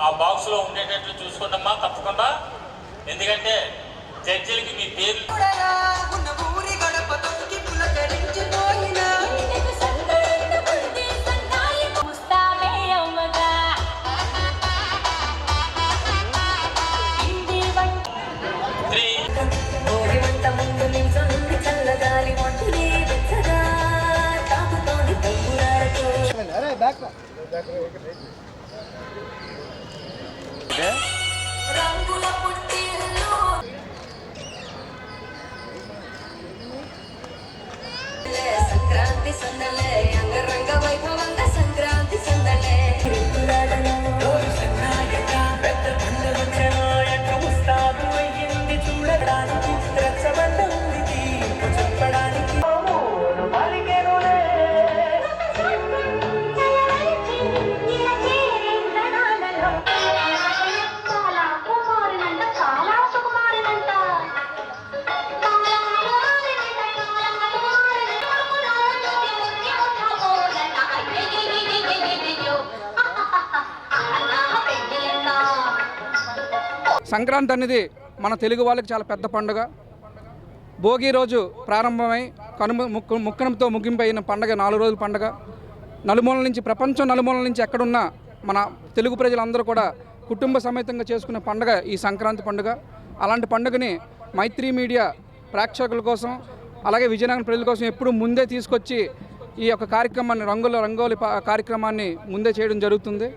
ఆ బాక్స్ లో ఉండేటట్లు చూసుకోండమ్మా తప్పకుండా, ఎందుకంటే జడ్జిలకి మీ పేరు సంక్రాంతి సందలే అంగరంగ వైభవంగా సంక్రాంతి సందలే పెద్ద పండుగ ముస్తాబు అయ్యింది చూడడానికి రచ్చబండ ఉంది చెప్పడానికి సంక్రాంతి అనేది మన తెలుగు వాళ్ళకి చాలా పెద్ద పండుగ. భోగి రోజు ప్రారంభమై ముక్కనంతో ముగింపు అయిన పండుగ 4 రోజుల పండుగ. నలుమూలల నుంచి, ప్రపంచం నలుమూలల నుంచి ఎక్కడున్నా మన తెలుగు ప్రజలందరూ కూడా కుటుంబ సమేతంగా చేసుకునే పండుగ ఈ సంక్రాంతి పండుగ. అలాంటి పండుగని మైత్రి మీడియా ప్రేక్షకుల కోసం, అలాగే విజయనగరం ప్రజల కోసం ఎప్పుడు ముందే తీసుకొచ్చి ఈ యొక్క కార్యక్రమాన్ని రంగోలి కార్యక్రమాన్ని ముందే చేయడం జరుగుతుంది.